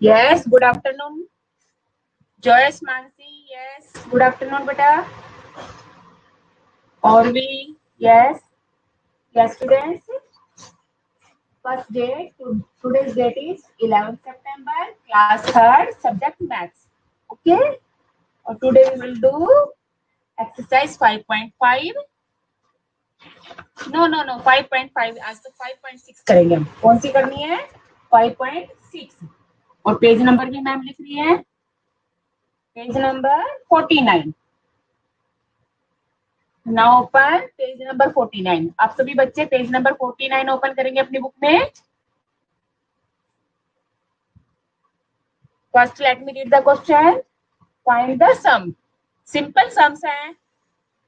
Yes, good afternoon. Joyce, Mansi, yes, good afternoon बेटा। और भी, yes, yes students. First date, today's date is 11th September, class 3rd, subject maths. Okay, और today we will do exercise 5.5. No 5.5, आज तो 5.6 करेंगे हम। कौन सी करनी है? 5.6। और पेज नंबर भी मैम लिख रही है, page number 49। Now open page number 49। आप सभी बच्चे पेज नंबर 49 ओपन करेंगे अपनी बुक में। First let me read the question. Find the sum. Simple sums हैं,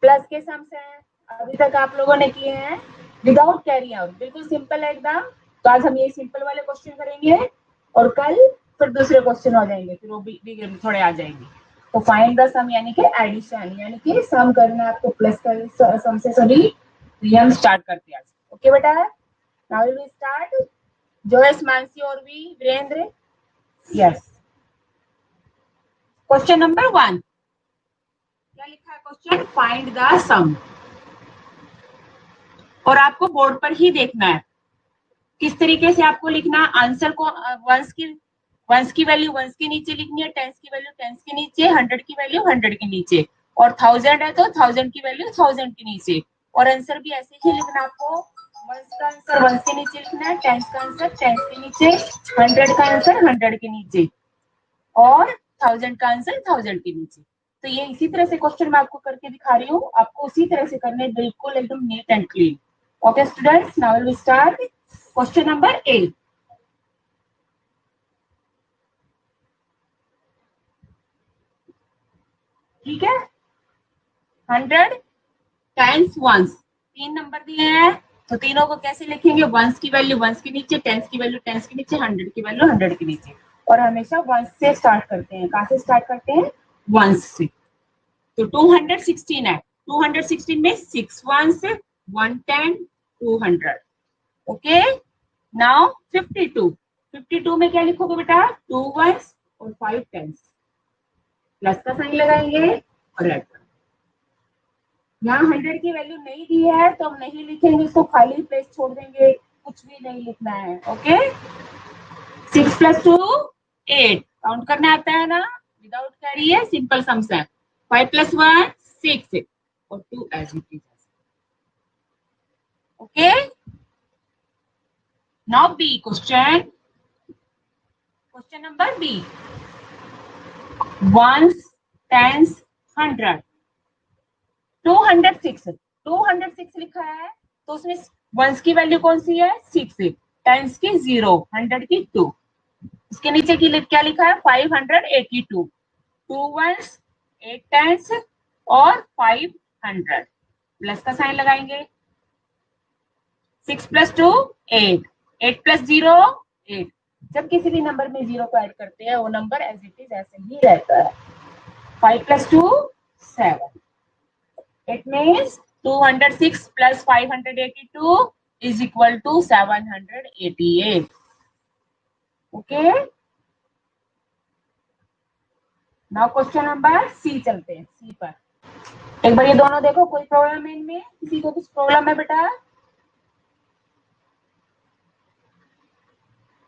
प्लस के सम्स हैं, अभी तक आप लोगों ने किए हैं विदाउट कैरी आउट, बिल्कुल सिंपल है एकदम। तो आज हम ये सिंपल वाले क्वेश्चन करेंगे और कल फिर दूसरे क्वेश्चन हो जाएंगे, फिर वो भी थोड़े आ जाएंगे। तो फाइंड द सम यानी कि एडिशन, यानी कि सम करना है आपको, प्लस कर सम से सभी। ये हम स्टार्ट करते हैं आज। ओके बेटा, now we start. Joyce, Mansi और भी वीरेंद्र। यस, क्वेश्चन नंबर 1 क्या लिखा है? क्वेश्चन फाइंड द सम। और आपको बोर्ड पर ही देखना है किस तरीके से आपको लिखना। आंसर को वंस की वैल्यू वंस के नीचे लिखनी है, टेंस की वैल्यू टेंस के नीचे, 100 की वैल्यू 100 के नीचे, और 1000 है तो 1000 की वैल्यू 1000 के नीचे। और आंसर भी ऐसे ही लिखना आपको। वंस का आंसर वंस के नीचे लिखना है, टेंस का आंसर टेंस के नीचे, 100 का आंसर 100 के नीचे, और 1000 का आंसर 1000 के नीचे। तो ये इसी तरह से क्वेश्चन मैं आपको करके दिखा रही हूँ, आपको उसी तरह से करने, बिल्कुल एकदम neat and clean. Okay students, now will start question number 8। ठीक है, 100 टाइम्स वंस, 3 नंबर दिए हैं, तो तीनों को कैसे लिखेंगे? वंस की वैल्यू वंस के नीचे, टेंस की वैल्यू टेंस के नीचे, 100 की वैल्यू 100 के नीचे। और हमेशा वंस से स्टार्ट करते हैं। कहां से स्टार्ट करते हैं? वंस से। तो 216 है, 216 में 6 वंस, 110, 200। ओके, नाउ 52 में क्या लिखोगे बेटा? 2 वंस और 5 टेंस। प्लस का साइन लगाएंगे और ऐड करेंगे। यहाँ 100 की वैल्यू नहीं दी है तो हम नहीं लिखेंगे, इसको खाली प्लेस छोड़ देंगे, कुछ भी नहीं लिखना है। ओके, 6 + 2 8, काउंट करने आता है ना, विदाउट कैरी है, सिंपल सम्स है। 5 + 1 6 और 2 as it is. Okay, now B question number B. Ones, tens, 100, 206 लिखा है, तो उसमें वंस की वैल्यू कौन सी है? 6, टेंस की 0, 100 की 2। इसके नीचे की क्या लिखा है? 582, 2 वंस, 8 टेंस और 500। प्लस का साइन लगाएंगे। 6 + 2 8, 8 + 0 8। जब किसी भी नंबर में 0 को ऐड करते हैं वो नंबर एज इट इज ऐसे ही रहता है। 5 + 2 7। It means 206 plus 582 is equal to 788. Okay. Now question number C चलते हैं, C पर। एक बार ये दोनों देखो, कोई प्रॉब्लम है इनमें? किसी को कुछ प्रॉब्लम है बेटा?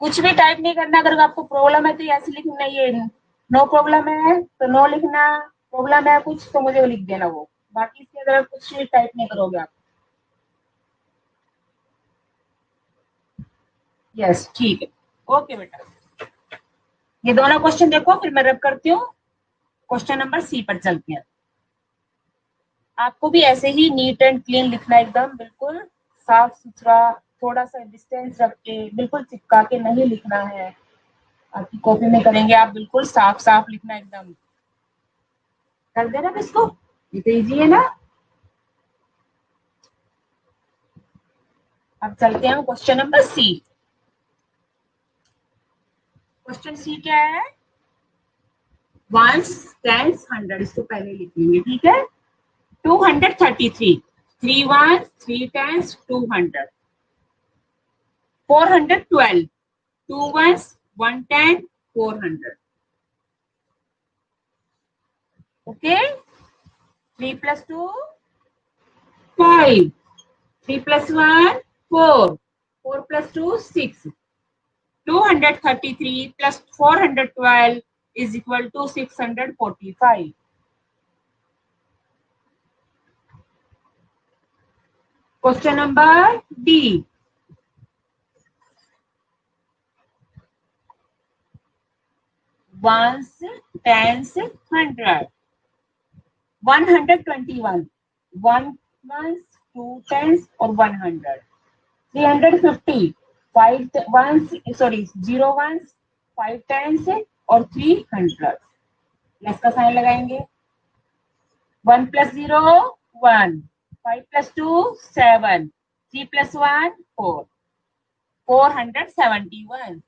कुछ भी टाइप नहीं करना। अगर आपको प्रॉब्लम है तो ऐसे लिखना, ये नो प्रॉब्लम है तो नो लिखना, प्रॉब्लम है कुछ तो मुझे लिख देना वो। बाकी इसके अंदर कुछ टाइप नहीं करोगे आप। यस, ठीक है, ओके बेटा। ये दोनों क्वेश्चन देखो, फिर मैं रब करती हूँ। क्वेश्चन नंबर सी पर चलते हैं। आपको भी ऐसे ही नीट एंड क्लीन लिखना, एकदम बिल्कुल साफ सुथरा, थोड़ा सा डिस्टेंस रख के, बिल्कुल चिपका के नहीं लिखना है। आपकी कॉपी में करेंगे आप, बिल्कुल साफ साफ लिखना एकदम। कर देना इसको, ये तो इजी है ना। अब चलते हैं क्वेश्चन नंबर सी। क्वेश्चन सी क्या है? वंस, टेंस, 100, इसको पहले लिख लेंगे, ठीक है। 233, 3 once, 3 tense, 200। 412, 2 once, 1 10, 400. Okay. 3 plus 2, 5. 3 plus 1, 4. 4 plus 2, 6. 233 plus 412 is equal to 645. Question number D. Ones, tens, hundred. 121. 1 ones, 2 tens or 100. 350. 5 ones, sorry, 0 ones, 5 tens और 3 hundreds. लेस का साइन लगाएंगे. 1 plus 0, 1. 5 plus 2, 7. 3 plus 1, 4. 471.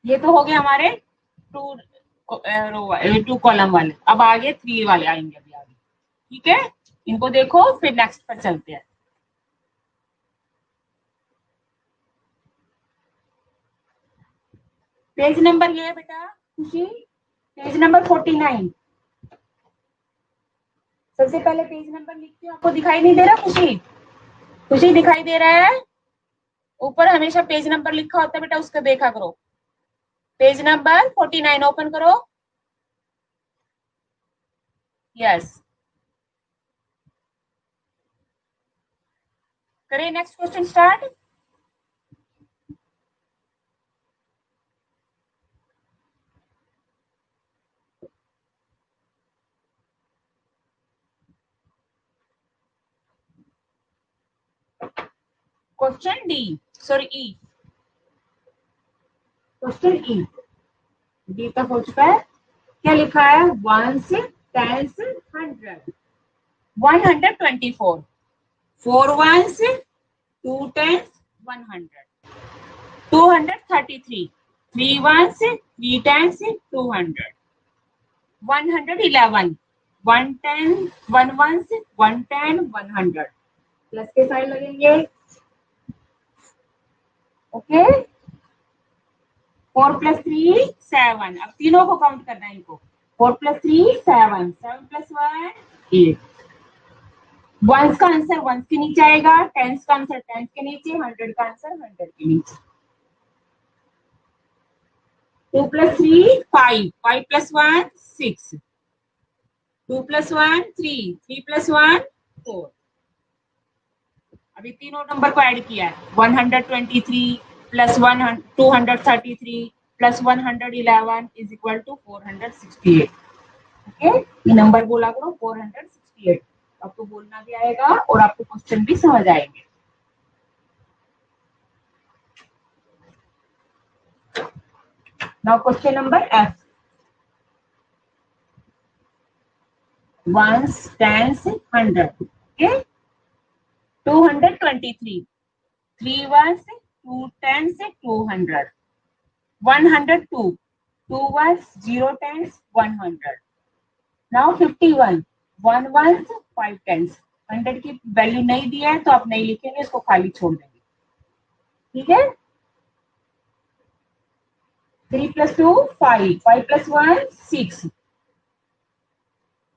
ये तो हो गए हमारे 2 कॉलम वाले. अब आगे 3 वाले आएंगे अभी आगे. ठीक है, इनको देखो फिर नेक्स्ट पर चलते हैं. पेज नंबर ये है बेटा खुशी, पेज नंबर 49. सबसे पहले पेज नंबर लिखती हूँ. आपको दिखाई नहीं दे रहा खुशी? खुशी दिखाई दे रहा है? ऊपर हमेशा पेज नंबर लिखा होता है बेटा, उसको देखा करो. पेज नंबर 49 ओपन करो. यस, करें next question start. Question D, sorry E. Question E D तक हो चुका है. क्या लिखा है? Ones, tens, hundred. 124. 4 ones, 2 tens, 100. 233. 3 ones, 3 tens, 200. 111. 1 10, 1 ones, 1 10, 100. Plus के साइन लगेंगे. ओके. 4 plus 3, 7. अब तीनों को काउंट करना है इनको. 4 plus 3, 7. 7 plus 1, 8. वंस का आंसर वंस के नीचे आएगा, टेंस का आंसर टेंस के नीचे, 100 का आंसर 100 के नीचे. 2 plus 3, 5. 5 plus 1, 6. 2 plus 1, 3. 3 plus 1, 4. अभी तीनों नंबर को ऐड किया है. 123 plus 233 plus 111 is equal to 468. Okay, ये नंबर बोला करो 468. आपको बोलना भी आएगा और आपको क्वेश्चन भी समझ आएंगे. Now question number F. Ones, tens, hundred. Okay. 223. 3 ones, 2 tens, 200. 102. 2 ones, 0 tens, 100. Now 51. 1 ones, 5 tens. 100 की वैल्यू नहीं दिया है तो आप नहीं लिखेंगे, इसको खाली छोड़ देंगे. ठीक है. 3 plus 2, 5. 5 plus 1, 6.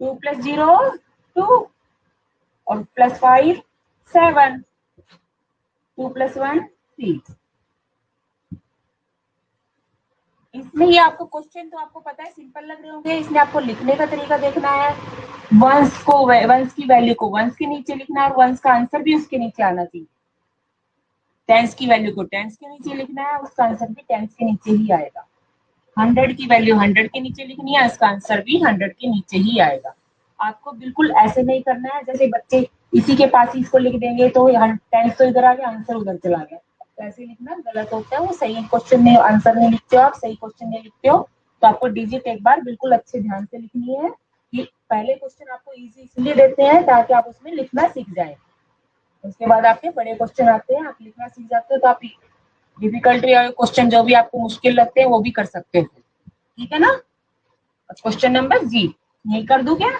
2 plus 0, 2. और प्लस 5, 7. 2 plus 1, 3. इसमें ये आपको क्वेश्चन तो आपको पता है सिंपल लग रहे होंगे, इसमें आपको लिखने का तरीका देखना है. वंस को वंस की वैल्यू को वंस के नीचे लिखना है और वंस का आंसर भी उसके नीचे आना चाहिए. टेंस की वैल्यू को टेंस के नीचे लिखना है, उसका आंसर भी टेंस के नीचे ही आएगा. 100 की वैल्यू 100 के नीचे लिखनी है, इसका आंसर भी 100 के नीचे ही आएगा. आपको बिल्कुल ऐसे नहीं करना है जैसे बच्चे इसी के पास ही इसको लिख देंगे तो टेंस तो इधर आ गया, आंसर उधर चला गया. ऐसे लिखना गलत होता है. वो सही क्वेश्चन में आंसर नहीं लिखते हो, आप सही क्वेश्चन नहीं लिखते हो. तो आपको डिजिट एक बार बिल्कुल अच्छे ध्यान से लिखनी है. कि पहले क्वेश्चन आपको इजी इसलिए देते हैं ताकि आप उसमें लिखना सीख जाए. उसके बाद आपके बड़े क्वेश्चन आते हैं, आप लिखना सीख जाते हो तो आप डिफिकल्टी क्वेश्चन जो भी आपको मुश्किल लगते हैं वो भी कर सकते हो. ठीक है ना. क्वेश्चन नंबर जी यही कर दूं क्या?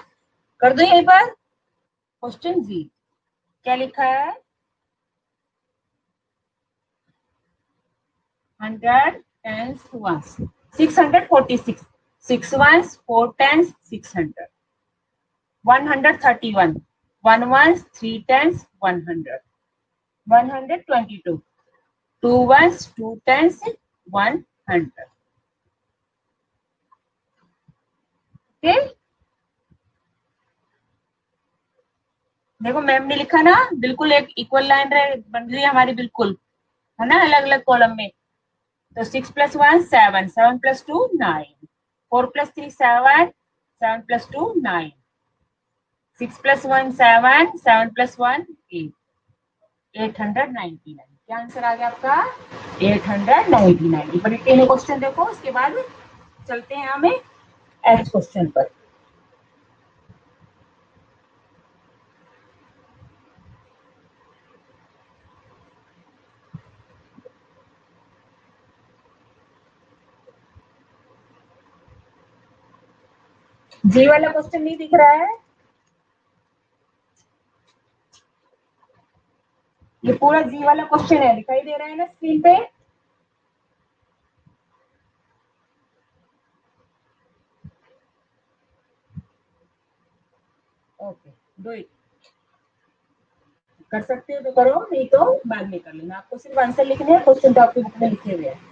कर दो यहीं पर. क्वेश्चन जी क्या लिखा है? 100 tens ones 646 6 ones 4 tens 600 131 1 ones 3 tens 100 122 2 ones 2 tens 100 okay. देखो मैम ने लिखा ना बिल्कुल एक इक्वल लाइन बन रही है हमारी बिल्कुल, है ना, अलग अलग कॉलम में। तो 6 + 1 7 7 + 2 9 4 + 3 7 7 + 2 9 6 + 1 7 7 + 1 8 899। क्या आंसर आ गया आपका? 899। बड़ी तीनों क्वेश्चन देखो, उसके बाद चलते हैं हमें एच क्वेश्चन पर। जी वाला क्वेश्चन नहीं दिख रहा है? ये पूरा जी वाला क्वेश्चन है, दिखाई दे रहा है ना स्क्रीन पे? Okay, do it. कर सकते हो तो करो, नहीं तो बाद में कर लेना। आपको सिर्फ आंसर लिखने हैं, क्वेश्चन तो आपकी बुक में लिखे हुए हैं।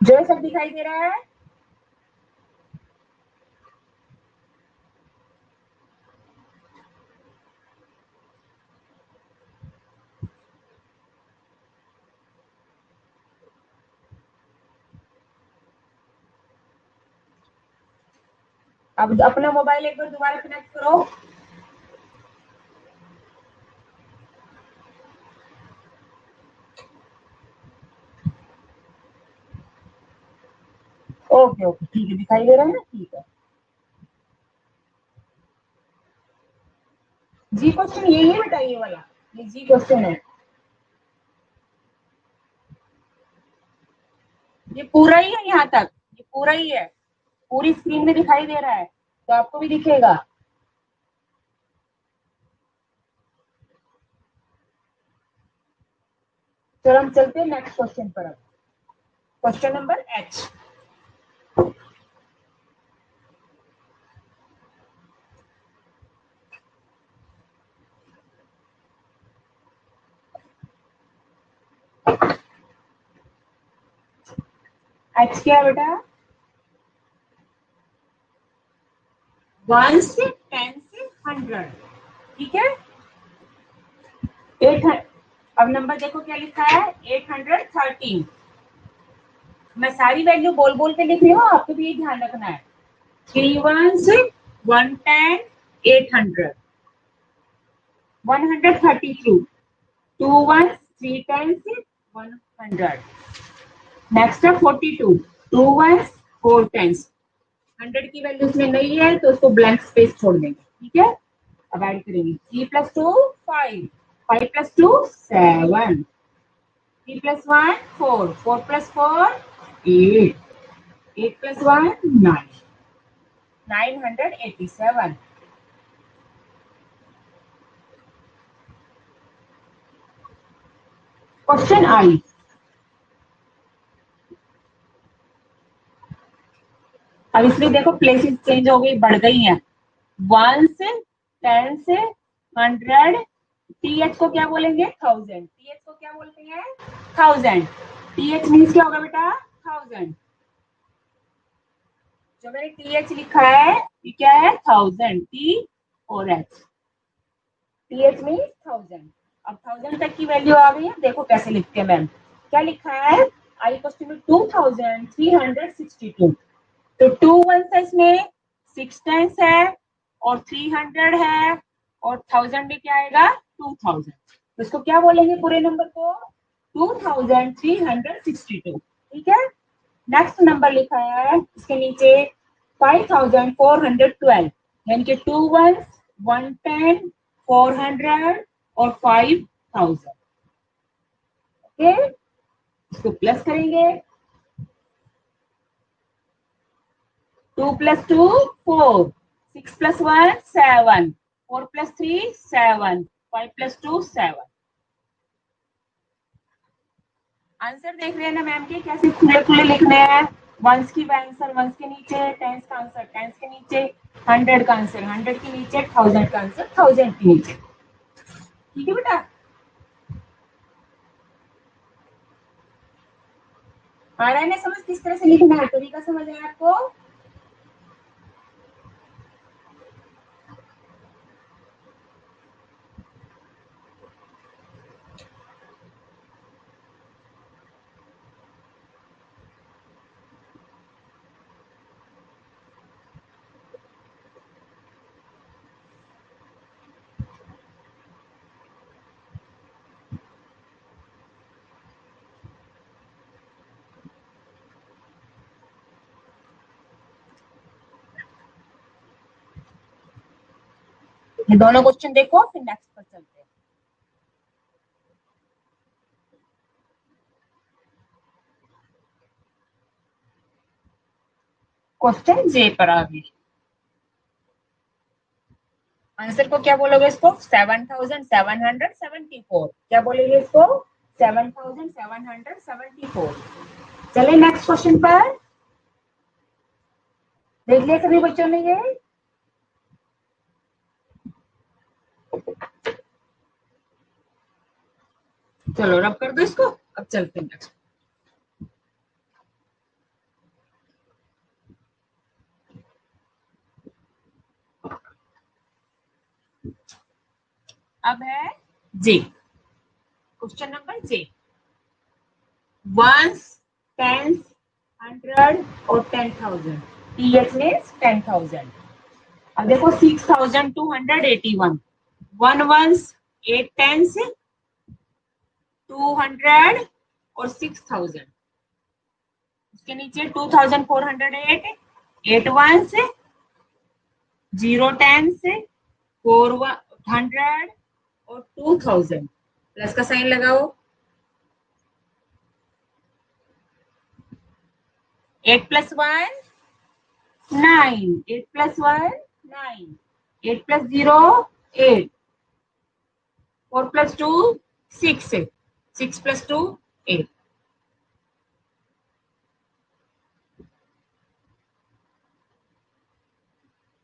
जो सब दिखाई दे रहा है? अब अपना मोबाइल एक बार दोबारा कनेक्ट करो। ओके ओके, ठीक है, दिखाई दे रहा है ना? ठीक है। जी क्वेश्चन यही है बेटा, ये वाला, ये जी क्वेश्चन है। ये पूरा ही है यहाँ तक, ये पूरा ही है, पूरी स्क्रीन में दिखाई दे रहा है, तो आपको भी दिखेगा। चलो हम चलते हैं नेक्स्ट क्वेश्चन पर। अब क्वेश्चन नंबर एच। एच क्या है बेटा? 1 से 10 से 100, ठीक है। 800। अब नंबर देखो क्या लिखा है, 813। मैं सारी वैल्यू बोल बोल के लिख रही हूँ, आपको भी ये ध्यान रखना है। 3 ones 110 800 132 2 ones 3 tens 100। नेक्स्ट है 42 2 ones 4 tens। 100 की वैल्यू इसमें नहीं है तो उसको ब्लैंक स्पेस छोड़ देंगे, ठीक है। अब ऐड करेंगे 3 + 2 5 5 + 2 7 3 + 1 4 4 + 4 8 8 + 1 9 987। Question I. अब इसमें देखो प्लेसेस चेंज हो गई, बढ़ गई हैं। 1 से 10 से 100। टीएच को क्या बोलेंगे? 1000। टीएच को क्या बोलते हैं? 1000। टीएच मीन्स क्या होगा बेटा? 1000। जो मैंने टीएच लिखा है ये क्या है? 1000। टी और एच। TH means 1000। अब 1000 तक की वैल्यू आ गई है, देखो कैसे लिखते हैं मैम। क्या लिखा है? आई क्वेश्चन में 2362। तो 2 वन है इसमें, 6 टाइम्स है और 300 है और 1000 में क्या आएगा? 2000। तो इसको क्या बोलेंगे पूरे नंबर को? 2362, ठीक है। नेक्स्ट नंबर लिखा है इसके नीचे 5412, यानी कि 2 1 110 400 और 5000। ओके, इसको प्लस करेंगे। 2 + 2 4 6 + 1 7 4 + 3 7, 5 + 2 7। आंसर देख रहे हैं ना मैम के कैसे खुले खुले लिखने हैं। वंस की आंसर वंस के नीचे, टेंस का आंसर टेंस के नीचे, 100 का आंसर 100 के नीचे, 1000 का आंसर 1000 के नीचे। ठीक है बेटा, आ रहा है ना समझ किस तरह से लिखना है, तरीका समझ आया आपको। ये दोनों क्वेश्चन देखो फिर नेक्स्ट पर चलते हैं। क्वेश्चन जे पर आ गए। आंसर को क्या बोलोगे इसको, 7774। क्या बोलेंगे इसको, 7774। चले नेक्स्ट क्वेश्चन पर। देख लिया सभी बच्चों ने ये। चलो रब कर दो इसको, अब चलते हैं नेक्स्ट। अब है J, question number J. Ones, tens, 100 और 10,000। TH means 10,000। अब देखो 6281, 1 वंस, 8 टेंस, 200 और 6000। उसके नीचे 2408, 8 वंस, 0 टेंस, 400 और 2000। प्लस का साइन लगाओ। 8 + 1 9, 8 + 1 9, 8 + 0 8, 4 + 2 6, 6 + 2 8।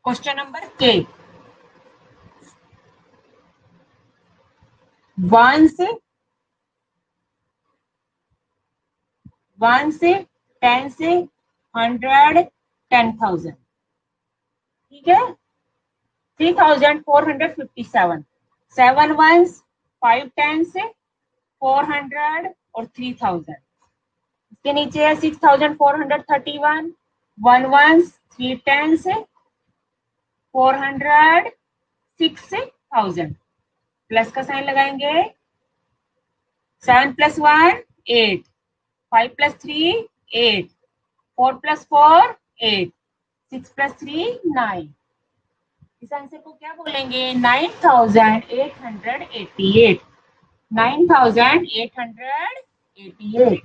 क्वेश्चन नंबर के। 1 से 10 से 100 10,000। ठीक है, 3457, 7 वंस, 5 टेंस, 400 और 3000। इसके नीचे है 6431, 1 वंस, 3 टेंस, 400 6000। प्लस का साइन लगाएंगे। 7 + 1 8, 5 + 3 8, 4 + 4 8, 6 + 3 9। इस आंसर को क्या बोलेंगे, 9888। 9888।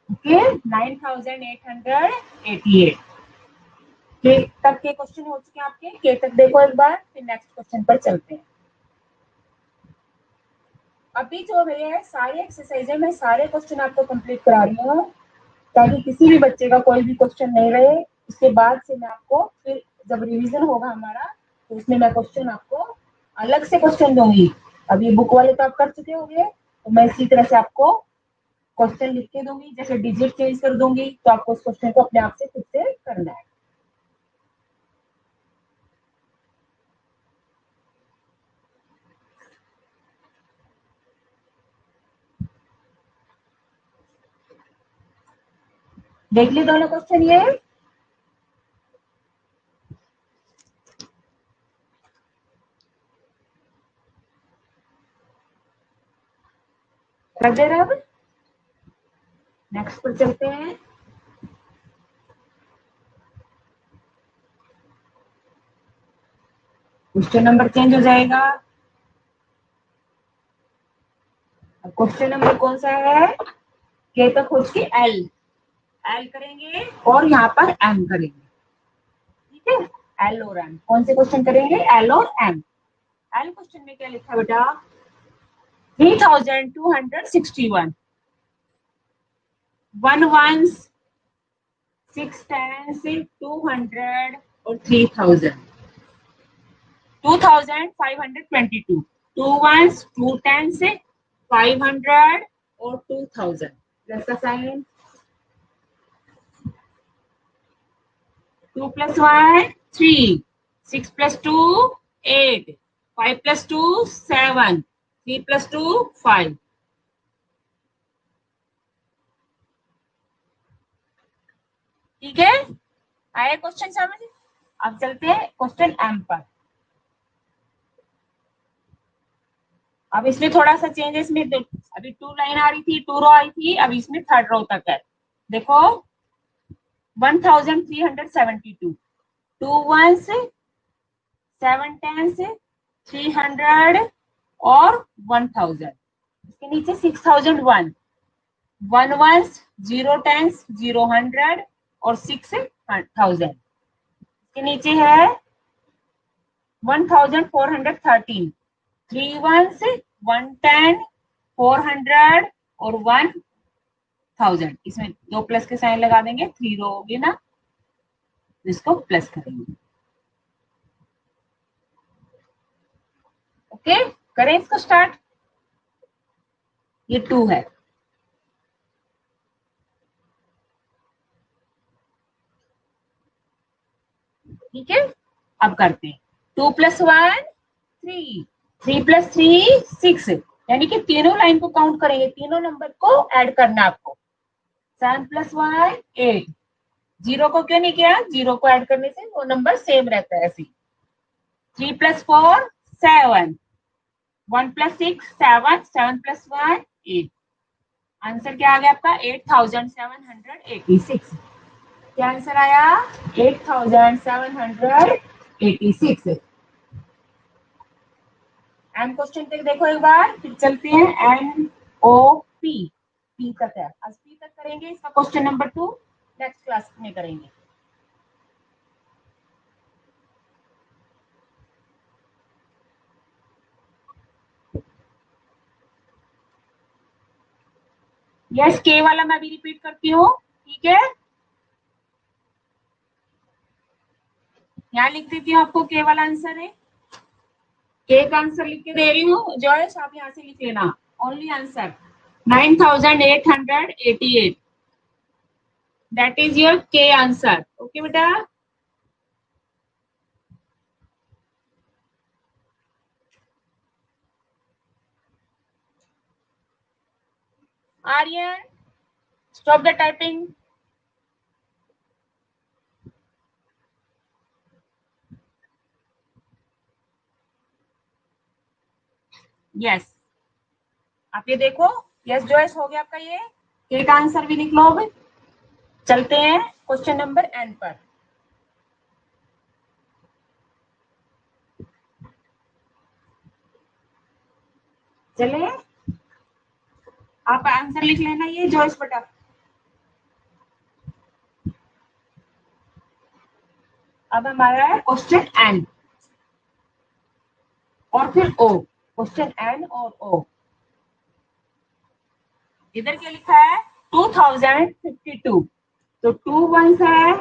ओके, 9888। के तक के क्वेश्चन हो चुके हैं आपके, के तक देखो एक बार, फिर नेक्स्ट क्वेश्चन पर चलते हैं। अभी जो है सारे एक्सरसाइज में सारे क्वेश्चन आपको कंप्लीट करा रही हूँ ताकि किसी भी बच्चे का कोई भी क्वेश्चन नहीं रहे। उसके बाद से मैं आपको फिर जब रिवीजन होगा हमारा तो उसमें मैं क्वेश्चन आपको अलग से क्वेश्चन दूंगी। अब ये बुक वाले तो आप कर चुके होंगे, तो मैं इसी तरह से आपको क्वेश्चन लिख के दूंगी, जैसे डिजिट चेंज कर दूंगी तो आपको उस क्वेश्चन को अपने आप से खुद से करना है। देख ली दोनों क्वेश्चन ये। कर दे रहे अब नेक्स्ट पर चलते हैं। क्वेश्चन नंबर चेंज हो जाएगा। अब क्वेश्चन नंबर कौन सा है, के तक खोज के एल, एल करेंगे और यहाँ पर एम करेंगे, ठीक है। एल और एम, कौन से क्वेश्चन करेंगे, एल और एम। एल क्वेश्चन में क्या लिखा है बेटा, 3261, 1 ones, 6 tens, 200 और 3000, 2522, 2 ones, 2 tens, 500 और 2000, प्लस का sign, 2 plus 1 3, 6 plus 2 8, 5 plus 2 7, 3 plus 2 5। ठीक है, आया क्वेश्चन समझ। अब चलते हैं क्वेश्चन एम पर। अब इसमें थोड़ा सा चेंजेस में, अभी 2 लाइन आ रही थी, 2 रो आई थी, अब इसमें 3rd रो तक है। देखो 1372, 2 ones, 7 tens, 300 और 1000। इसके नीचे 6001, 1 ones, 0 tens, 0 100 और 6000। इसके नीचे है 1413, 3 ones, 1 10, 400 और 1000। इसमें 2 प्लस के साइन लगा देंगे, 3 रो होगी ना, इसको प्लस करेंगे। ओके, करें इसको स्टार्ट। ये 2 है, ठीक है। अब करते हैं 2 plus 1 3, 3 plus 3 6, यानी कि तीनों लाइन को काउंट करेंगे, तीनों नंबर को ऐड करना आपको। 7 plus 1 8, 0 को क्यों नहीं किया, 0 को ऐड करने से वो नंबर सेम रहता है ऐसे। 3 plus 4 7, 1 plus 6 7, 7 plus 1 8। आंसर क्या आ गया आपका, 8786। क्या आंसर आया, 8786। एम क्वेश्चन तक देखो एक बार, फिर चलते हैं एन ओ पी, पी तक है, आज पी तक करेंगे। इसका क्वेश्चन नंबर 2 नेक्स्ट क्लास में करेंगे। यस, के वाला मैं भी रिपीट करती हूँ, ठीक है। यहाँ लिख देती हूँ, आपको के वाला आंसर है, के का आंसर लिख के दे रही हूँ, जॉयस आप यहाँ से लिख लेना। Only answer 9888, that is your K answer. Okay बेटा, Aryan stop the typing. Yes, आप ये देखो, यस जॉयस हो गया आपका, ये के का आंसर भी लिख लो। अब चलते हैं क्वेश्चन नंबर एन पर। चलिए, आप आंसर लिख लेना ये जॉयस बेटा। अब हमारा है क्वेश्चन एन और फिर ओ, क्वेश्चन एन और ओ। इधर क्या लिखा है, 2052, तो 2 ones है,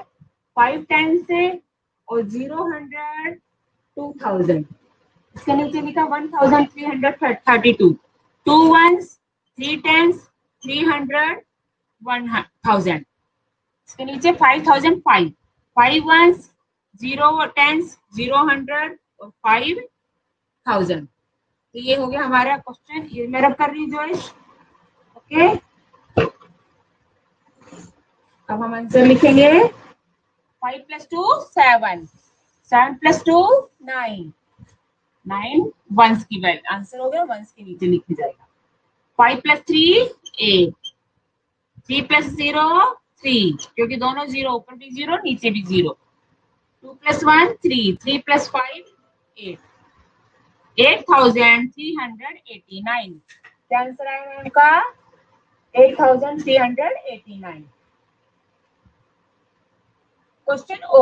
5 tens से और 0 100 2000। इसके नीचे लिखा 1332, 2 ones, 3 tens, 300 1000। इसके नीचे 5005, 5 ones, 0 tens, 0 100 और 5000। तो ये हो गया हमारा क्वेश्चन, ये मैं रब कर रही हूँ जॉयस। ओके, अब हम आंसर लिखेंगे। 5 plus 2 7, 7 plus 2 9, 9 वंस की वैल्यू, आंसर हो गया, वंस के नीचे लिखा जाएगा। 5 plus 3 8, 3 plus 0 3, क्योंकि दोनों 0, ऊपर भी 0 नीचे भी 0। 2 plus 1 3, 3 plus 5 8, 8389। क्या आंसर आएगा उनका? 8389। क्वेश्चन ओ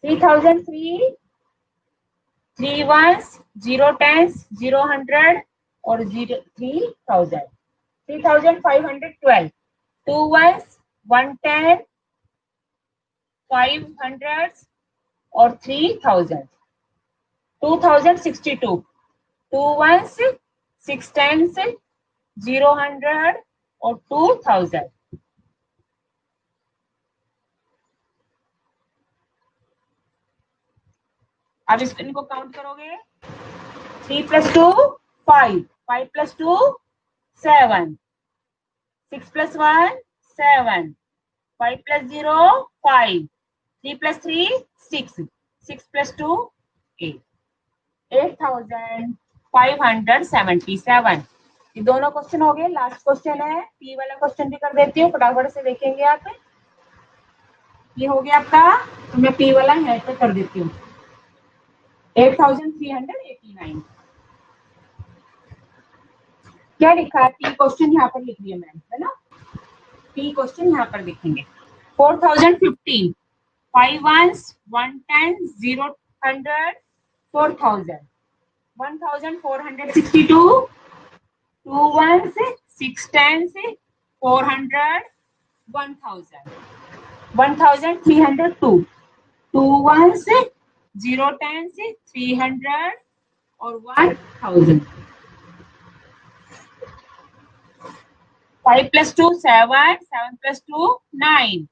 3003, 3 ones, 0 tens, 0 hundred और 3000। 3512, 2 ones, 1 ten, 5 hundreds और 3000। 2062, 2 ones, 6 tens, 0 hundred और 2000। अब इनको काउंट करोगे। 3 + 2 5, 5 + 2 7, 6 + 1 7, 5 + 0 5, 3 + 3 6, 6 + 2 8, 8577। ये दोनों क्वेश्चन हो गए। लास्ट क्वेश्चन है, पी वाला क्वेश्चन भी कर देती हूँ, फटाफट से देखेंगे आप। ये हो गया आपका, तो मैं पी वाला हेड पे कर देती हूँ। 8389 क्या लिखा है? पी क्वेश्चन यहाँ पर लिख दिया मैंने, है ना? पी क्वेश्चन यहाँ पर लिखेंगे। 4015, 5 ones, 1 ten, 0 hundred, 4000, 1462, 2 ones, 6 tens, 400, 1000, 1302, 2 ones, 0 tens, 300 और 1000। 5 + 2 7, 7 + 2 9,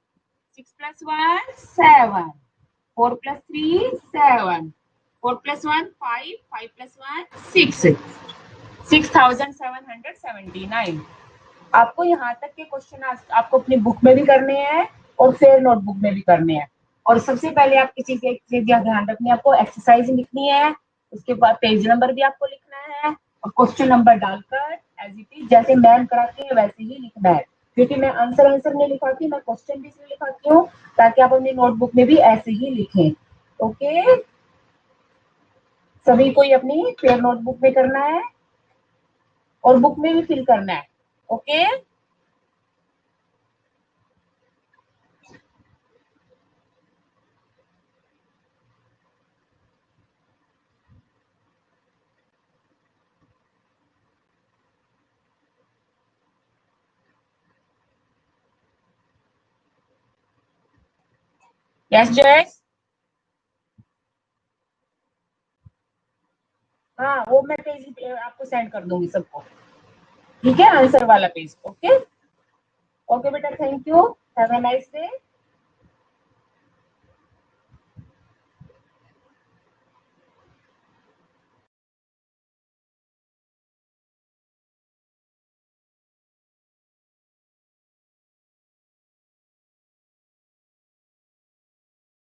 6 + 1 7, 4 + 3 7, 4 + 1 5, 5 + 1 6, 6779। आपको यहाँ तक के क्वेश्चन आपको अपनी बुक में भी करने हैं और फिर नोटबुक में भी करने हैं। और सबसे पहले आप किसी से एक चीज ध्यान रखनी है, आपको एक्सरसाइज लिखनी है, उसके बाद पेज नंबर भी आपको लिखना है और क्वेश्चन नंबर डालकर एज इट इज जैसे मैम कराती है वैसे ही लिखना है। क्योंकि मैं आंसर नहीं लिखाती, मैं क्वेश्चन भी इसलिए लिखाती हूँ ताकि आप अपनी नोटबुक में भी ऐसे ही लिखें। ओके, सभी को अपनी फेयर नोटबुक में करना है और बुक में भी फिल करना है। ओके, यस जयस। हाँ, वो मैं पेज आपको सेंड कर दूंगी सबको, ठीक है? आंसर वाला पेज। ओके ओके बेटा, thank you, have a nice day.